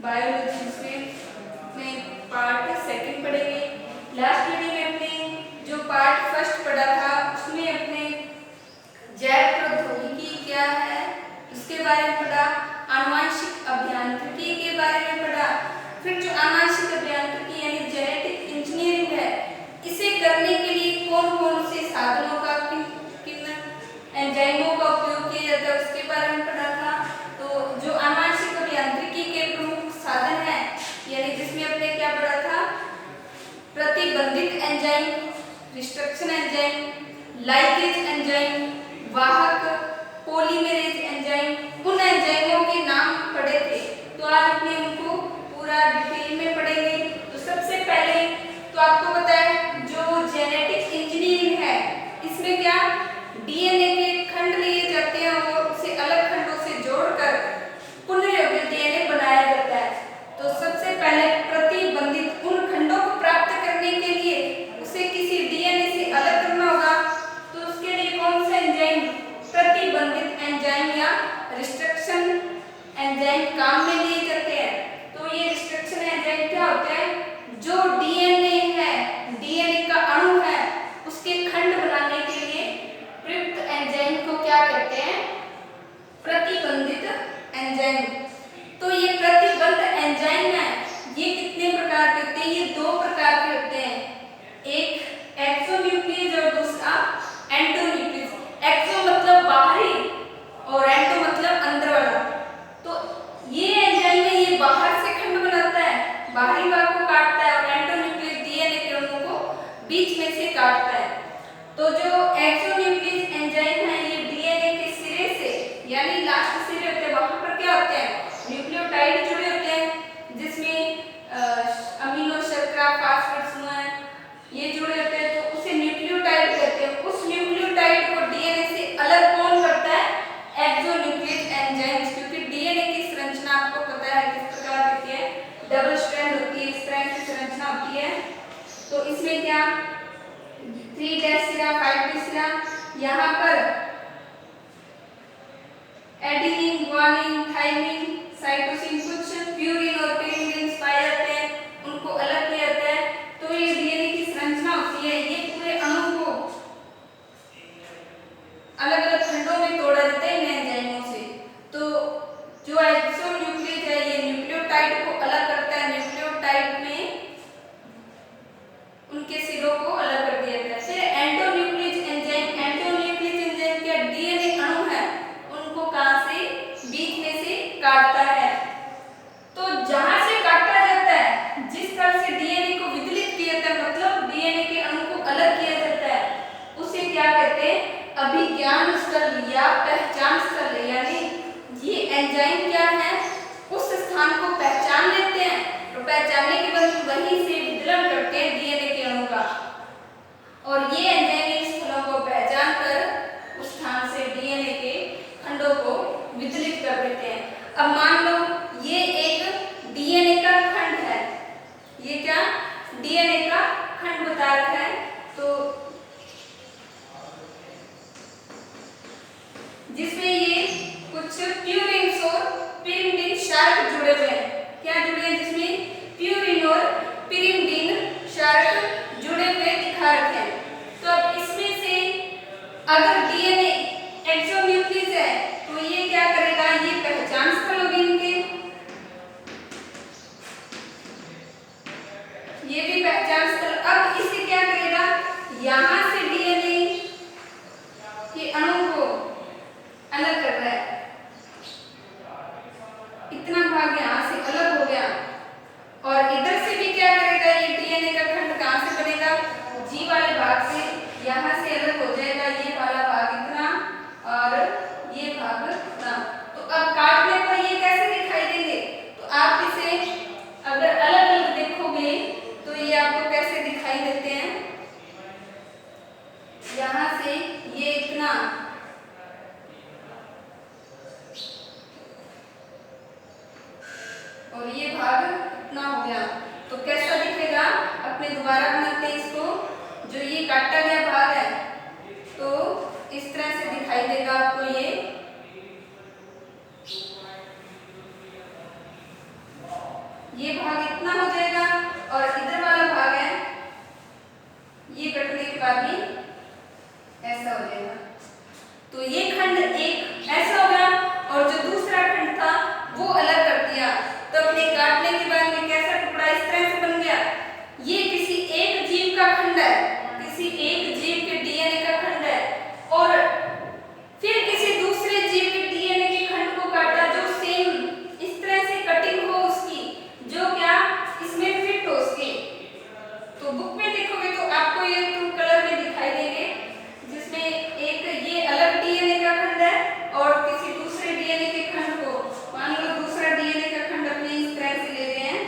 Biology में part second पढ़ेंगे। Last video में अपने जो पार्ट फर्स्ट पढ़ा था उसमें अपने जैव प्रौद्योगिकी क्या है उसके बारे में पढ़ा, आनुवंशिक अभियांत्रिकी के बारे में पढ़ा। फिर जो आनुवंशिक अभियांत्रिकी यानी जेनेटिक इंजीनियरिंग है, इसे करने के लिए कौन कौन से साधनों का किन एंजाइमों का उपयोग किया जाता है उसके बारे में पढ़ा था। तो जो आनुवंशिक अभियांत्रिकी के प्रमुख साधन है यानी जिसमें अपने क्या पढ़ा था, प्रतिबंधित enzyme, restriction enzyme, ligase enzyme, वाहक, पॉलीमेरेज एंजाइम, उन एंजाइमों के नाम पढ़े थे। तो आज अपने उनको पूरा डिटेल में पढ़ेंगे। तो सबसे पहले तो आपको पता है जो जेनेटिक इंजीनियरिंग है इसमें क्या डीएनए के खंड लिए जाते हैं और उसे अलग खंडों से जोड़कर पुनर्योग्य डीएनए बनाया जाता है। तो सबसे पहले प्रतिबंधित उन खंडों को प्राप्त करने के लिए उसे किसी डीएनए से अलग करना होगा। तो उसके लिए कौन सा एंजाइम, प्रतिबंधित एंजाइम या रिस्ट्रक्शन एंजाइम काम में लिए जाते हैं। तो ये रिस्ट्रक्शन एंजाइम क्या होता है, जो डीएनए है, डीएनए का अणु है, उसके खंड बनाने के लिए प्रयुक्त एंजाइम को क्या कहते हैं, प्रतिबंधित एंजाइम। तो ये प्रतिबंध एंजाइम है, ये कितने प्रकार के होते हैं, ये दो प्रकार के होते हैं, एक एक्सोन्यूक्लियस और दूसरा एंडोन्यूक्लियस। एक्सो मतलब बाहरी और एंडो मतलब अंदर वाला। तो ये एंजाइम है, ये बाहर से खंड बनाता है, बाहरी भाग को काटता है, और एंडोन्यूक्लियस डीएनए के अणु को बीच में से काटता है। तो जो एक्सोन्यूक्लियस एंजाइम है ये डीएनए के सिरे से यानी लास्ट सिरे होते हैं, वहां पर क्या होते हैं, न्यूक्लियोटाइड जुड़े होते हैं जिसमें अमीनो शर्करा फास्फेट समूह है ये जुड़े होते हैं, तो उसे न्यूक्लियोटाइड कहते हैं। उस न्यूक्लियोटाइड को डीएनए से अलग कौन करता है, एक्सोन्यूक्लियस एंजाइम्स। क्योंकि डीएनए की संरचना आपको पता है किस प्रकार होती है, डबल स्ट्रैंड होती है, इस तरह की संरचना होती है। तो इसमें क्या 3' सिरा 5' सिरा, यहाँ पर एडेनिन, ग्वानिन, थाइमिन, साइटोसिन, कुछ प्यूरिन और pyrimidines पाए जाते हैं, उनको अलग किया जाता है। तो ये डीएनए की संरचना होती है, ये पूरे अणु को अलग अलग खंडों में तोड़ा जाता है इन एंजाइमों से। तो जो एक्सोन्यूक्लियस है ये न्यूक्लियोटाइड को अलग करता है, न्यूक्लियोटाइड में उनके सिरों को अलग कर दिया जाता है। फिर एंडोन्यूक्लियस एंजाइम, एंडोन्यूक्लियस एंजाइम क्या डीएनए अणु है उनको कहां से, बीच में से काटता है। तो जहां से काटा जाता है, जिस तरह से डीएनए को विदलित किया जाता है, मतलब डीएनए के अणु को अलग किया जाता है, उसे क्या कहते हैं, अभिज्ञान स्थल या पहचान स्थल। यानी ये एंजाइम क्या है, उस स्थान को पहचान लेते हैं और पहचानने के बाद वहीं से विदलन करते हैं डीएनए के अणु का, और ये एंजाइम इन स्थलों को पहचान कर उस स्थान से डीएनए के खंडों को विदलित कर देते हैं। अब मान लो ये एक डीएनए का खंड है, ये क्या डीएनए का खंड बता रखा है, तो जिसमें ये कुछ प्यूरिन और pyrimidine शार्क जुड़े हुए हैं। क्या जुड़े हैं, जिसमें प्यूरिन और pyrimidine शार्क जुड़े हुए दिखा रखे हैं। तो अब इसमें से अगर डीएनए एक्सोन्यूक्लियस है तो ये क्या करेगा, ये पहचान स्थल होगी इनके, ये भी पहचान स्थल। अब इसे क्या करेगा, यहां से डीएनए के अणु को अलग कर रहा है, इतना भाग यहां से अलग हो गया, और इधर से भी क्या करेगा, ये डीएनए का खंड कहां से बनेगा, जी वाले भाग से, यहां से अलग हो जाएगा ये वाला भाग इतना और ये भाग इतना। तो अब काटने पर ये कैसे दिखाई देंगे, तो आप इसे अगर अलग अलग देखोगे तो ये आपको कैसे दिखाई देते हैं, यहां से ये इतना और ये भाग इतना हो गया। तो कैसा दिखेगा, अपने दोबारा बनाते हैं इसको, जो ये काटा गया भाग है तो इस तरह से दिखाई देगा आपको ये ये खंड एक ऐसा हो गया और जो दूसरा खंड था वो अलग कर दिया। तो अपने काटने के बाद में कैसा टुकड़ा इस तरह से बन गया। ये किसी एक जीव का खंड है, किसी एक जीव के डीएनए का खंड है और फिर किसी दूसरे जीव के डीएनए के खंड को काटा जो सेम इस तरह से कटिंग हो उसकी, जो क्या इसमें फिट हो उसके। तो बुक में देखोगे तो आपको ये टू कलर में दिखाई देंगे, जिसमें एक ये अलग डीएनए का खंड है और किसी दूसरे डीएनए के खंड को, मान लो दूसरा डीएनए का खंड अपने इस तरह से ले रहे हैं,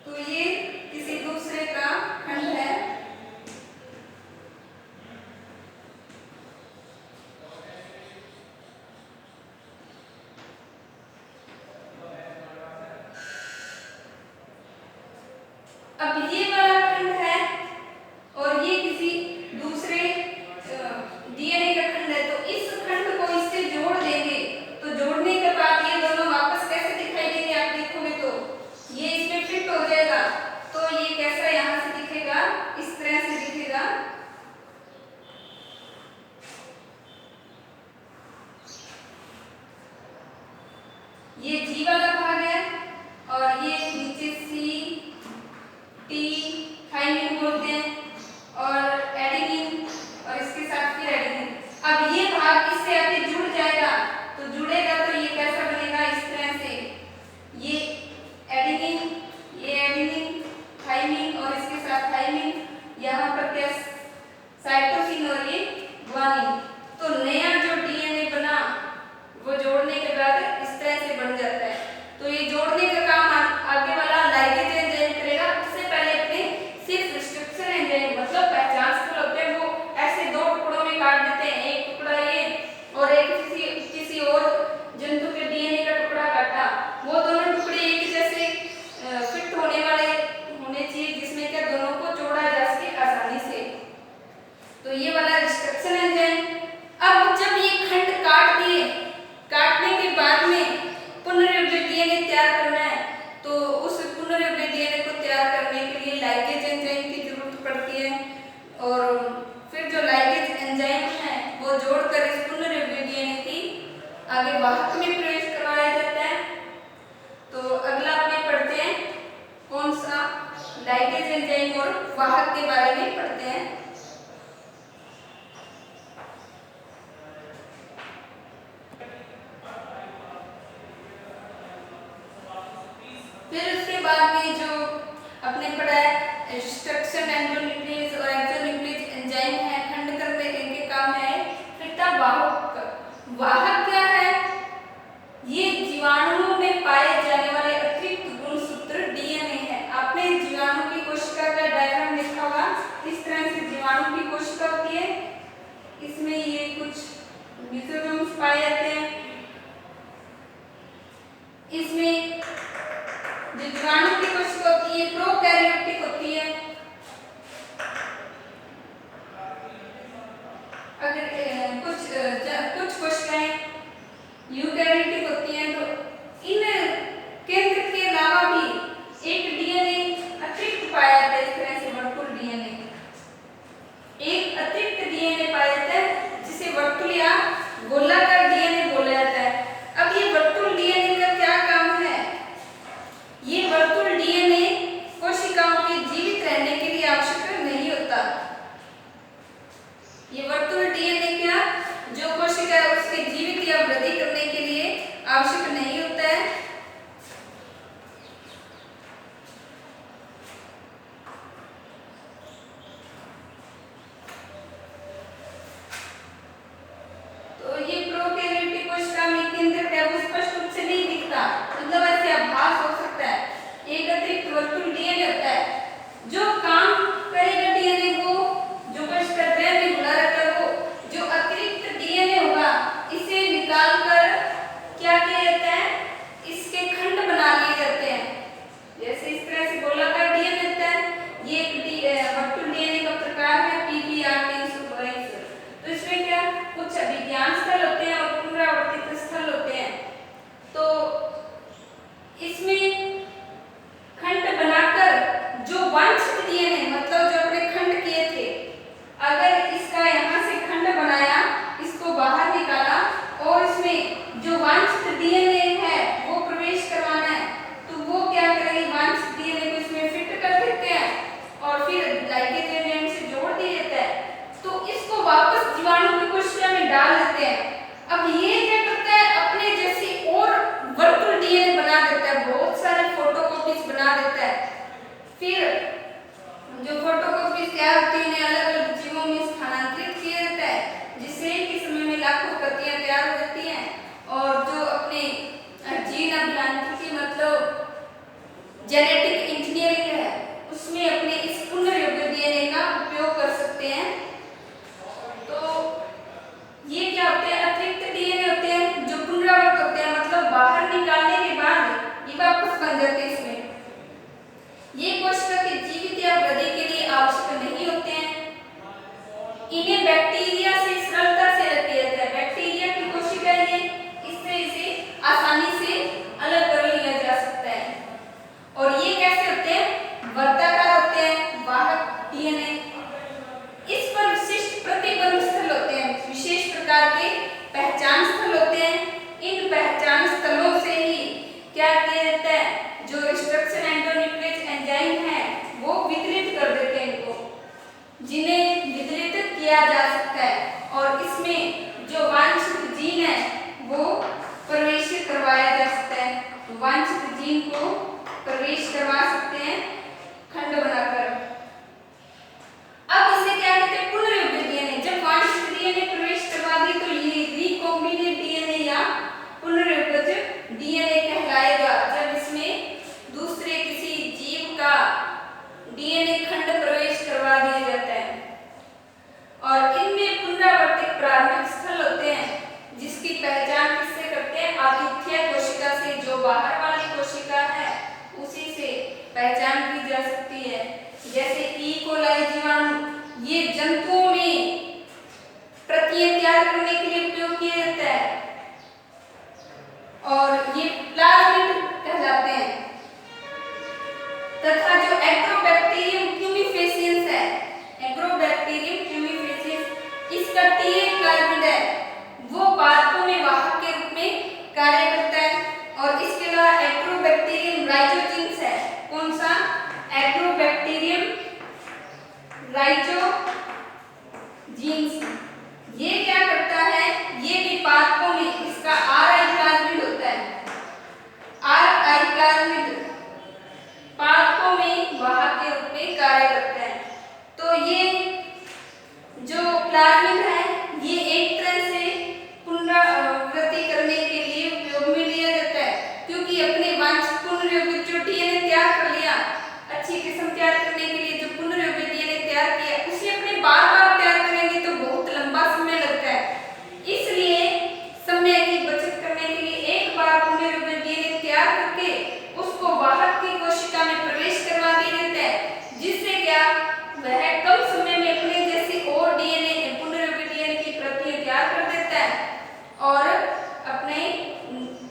तो ये किसी दूसरे का खंड है। अब ये वाला खंड है और ये किसी दूसरे डीएनए का खंड है, तो इस खंड को इससे जोड़ देंगे। तो जोड़ने के बाद ये दोनों वापस कैसे दिखाई देंगे, आप देखोगे तो ये इसमें फिट हो जाएगा। तो ये कैसा यहाँ से दिखेगा, इस तरह से दिखेगा। ये जी वाला भाग है और ये नीचे सी टी थाइमिन बोलते हैं और एडेनिन और इसके साथ फिर एडेनिन। अब ये भाग इससे आके जुड़ जाएगा, तो जुड़ेगा तो ये कैसा बनेगा, इस तरह से ये एडेनिन, ये एडेनिन, थाइमिन और इसके साथ थाइमिन, यहाँ पर क्या साइटोसिन और ये ग्वानिन। तो नया जो डीएनए बना वो जोड़ने के बाद इस तरह से बन जाता है। तो ये जोड़ने का काम आगे वाला लाइगेज एंजाइम करेगा। उससे पहले अपने सिर्फ रिस्ट्रिक्शन एंजाइम, मतलब पहचान स्थल होते हैं, वो ऐसे दो टुकड़ों में काट देते हैं, एक टुकड़ा ये और एक किसी और जंतु के डीएनए का टुकड़ा काटा। वो दोनों टुकड़े एक जैसे फिट होने वाले होने चाहिए, जिसमें क्या दोनों को जोड़ा जा सके आसानी से। तो ये वाला रिस्ट्रिक्शन एंजाइम। अब जब ये खंड काट दिए, काटने के बाद में पुनर्योग्य डीएनए तैयार करना है, तो उस पुनर्योग्य डीएनए को तैयार करने के लिए लाइगेज एंजाइम की जरूरत पड़ती है और फिर जो लाइगेज एंजाइम है वो जोड़कर इस पुनर्योग्य डीएनए की आगे वाहक में प्रवेश करवाया जाता है। तो अगला अपने पढ़ते हैं कौन सा, लाइगेज एंजाइम और वाहक के बारे में पढ़ते हैं। फिर उसके बाद में जो अपने पढ़ा है रिस्ट्रक्शन एंडोन्यूक्लियस और एक्सोन्यूक्लियस एंजाइम है, खंड करने इनके काम है। फिर था वाहक। वाहक क्या है, ये जीवाणुओं में पाए जाने वाले अतिरिक्त गुणसूत्र डीएनए है। आपने जीवाणु की कोशिका का डायग्राम देखा होगा, इस तरह से जीवाणु की कोशिका होती है, इसमें ये कुछ मेसोसोम्स पाए जाते हैं। इसमें जो जीवाणु की कोशिका होती है प्रोकैरियोटिक होती है, अगर कुछ कोशिकाएं यूकैरियोटिक होती हैं। तो इन केंद्र के अलावा भी एक डीएनए अतिरिक्त पाया जाता है, इस तरह से वर्तुल डीएनए, एक अतिरिक्त डीएनए पाया जाता है जिसे वर्तुल या गोलाकार डीएनए बोला जाता है। अब ये वर्तुल डीएनए का क्या काम है, ये वर्तुल डीएनए कोशिकाओं के जीवित रहने के लिए आवश्यक नहीं होता। ये वर्तुल डीएनए क्या, जो कोशिका है उसके जीवित या वृद्धि करने के लिए आवश्यक नहीं होता है। तो ये लाखों प्रतियां तैयार हो जाती हैं और जो अपने जीन अभियांत्रिकी मतलब जेनेटिक इंजीनियरिंग है उसमें अपने इस पुनर्योग्य डीएनए का उपयोग कर सकते हैं। तो ये क्या होते हैं, अतिरिक्त डीएनए होते हैं जो पुनरावृत्त होते हैं, मतलब बाहर निकालने के बाद ये वापस बन जाते हैं इसमें। ये कोशिका के जीवित या वृद्धि के लिए आवश्यक नहीं होते हैं। इन्हें बैक्टीरिया से सरलता से अलग किया जाता है। बैक्टीरिया की कोशिका ये, इससे इसे आसानी से अलग कर लिया जा सकता है। और ये कैसे होते हैं, वर्ताकार होते हैं वाहक डीएनए। इस पर विशिष्ट प्रतिबंध स्थल होते हैं, विशेष प्रकार के पहचान स्थल होते हैं। इन पहचान स्थलों से ही क्या किया जाता है, जो रिस्ट्रक्शन एंडोन्यूक्लियस एंजाइम है वो वितरित कर देते हैं इनको, जिन्हें वितरित किया जा सकता है और इसमें जो वांछित जीन है वो प्रवेश करवाया जा सकता है। तो वांछित जीन को प्रवेश करवा सकते हैं खंड बनाकर। अब इसे क्या कहते हैं, पुनर्योग्य डीएनए। जब वांछित डीएनए प्रवेश करवा दी तो ये रिकॉम्बिनेट डीएनए या पुनर्योग्य डीएनए कहलाएगा। जब इसमें दूसरे किसी जीव का डीएनए खंड प्रवेश करवा दिया जाता है और इनमें पुनरावर्तित प्रारंभिक स्थल होते हैं जिसकी पहचान किससे करते हैं, आतिथ्य कोशिका से। जो बाहर वाली कोशिका है उसी से पहचान की जा सकती है। जैसे ई कोलाई जीवाणु, ये जंतुओं में प्रतियां तैयार करने के लिए उपयोग किया जाता है और ये प्लाज्मिड कहलाते हैं। तथा जो एग्रोबैक्टीरियम ट्यूमिफेसियंस है, एग्रोबैक्टीरियम ट्यूमिफेसियंस, इसका टीए प्लाज्मिड है, वो पादपों में वाहक के रूप में कार्य करता है। और इसके अलावा एग्रोबैक्टीरियम राइजोजिन्स है, कौन सा, एग्रोबैक्टीरियम राइजोजिन्स, ये क्या करता है, ये भी पादपों में, इसका आरआई प्लाज्मिड होता है, आरआई प्लाज्मिड पादपों में वाहक के रूप में कार्य करता है। तो ये जो प्लाज्मिड है ये एक तरह से पुनरावृत्ति करने के लिए उपयोग में लिया जाता है, क्योंकि अपने वांछित पुनर्योग्य जो डीएनए तैयार कर लिया, अच्छी किस्म तैयार करने के लिए जो पुनर्योग्य डीएनए तैयार किया उसे अपने बार बार तैयार करेंगे तो बहुत लंबा समय लगता है। इसलिए समय की बचत करने के लिए एक बार पुनर्योग्य डीएनए तैयार करके उसको वाहक की कोशिका में प्रवेश करवा दिया जाता है, जिससे क्या वह कम समय में अपने जैसी और डीएनए पुनर्योग्य डीएनए की प्रतियां तैयार कर देता है और अपने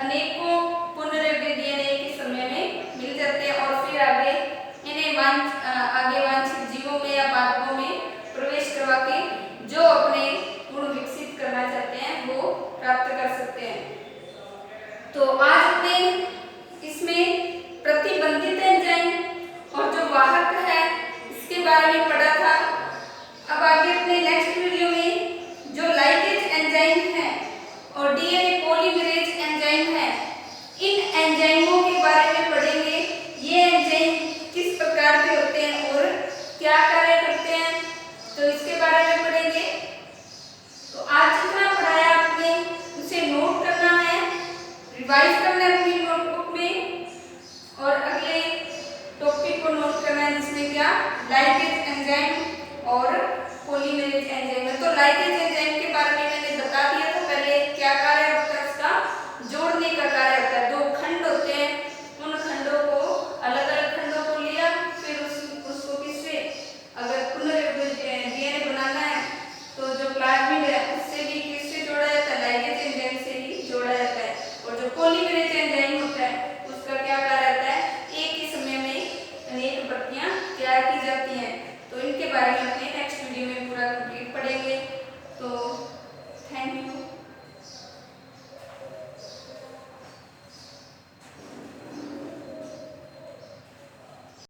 अनेकों पुनर्योग्य डीएनए के समय में मिल जाते हैं और फिर आगे इन्हें आगे वांछित जीवों में या पादपों में प्रवेश करवा के जो अपने गुण विकसित करना चाहते हैं वो प्राप्त कर सकते हैं। तो आज हमने इसमें प्रतिबंधित एंजाइम और जो वाहक है इसके बारे में पढ़ा था। अब आगे अपने नेक्स्ट वीडियो में जो लाइगेज एंजाइम है और डीएनए पॉलीमरेज एंजाइम है, इन एंजाइमों के बारे में पढ़ेंगे। ये एंजाइम किस प्रकार के होते हैं और क्या कार्य करते हैं, तो इसके बारे में पढ़ेंगे। तो आज जितना पढ़ाया आपने उसे नोट करना है, रिवाइज करना है अपनी नोटबुक में और अगले टॉपिक को नोट करना है जिसमें क्या, लाइगेज एंजाइम और पॉलीमरेज एंजाइम है। तो लाइगेज एंजाइम के बारे में मैंने बता दिया था पहले, क्या कार्य होता है उसका, जोड़ने का कार्य होता है। दो खंड होते हैं, उन खंडों को अलग अलग खंडों को लिया, फिर उसको किससे, अगर पुनर्योग्य डीएनए बनाना है तो जो प्लाज्मिड है उससे भी किससे जोड़ा जाता है, लाइगेज एंजाइम से ही जोड़ा जाता है। और जो पॉलीमरेज एंजाइम होता है उसका क्या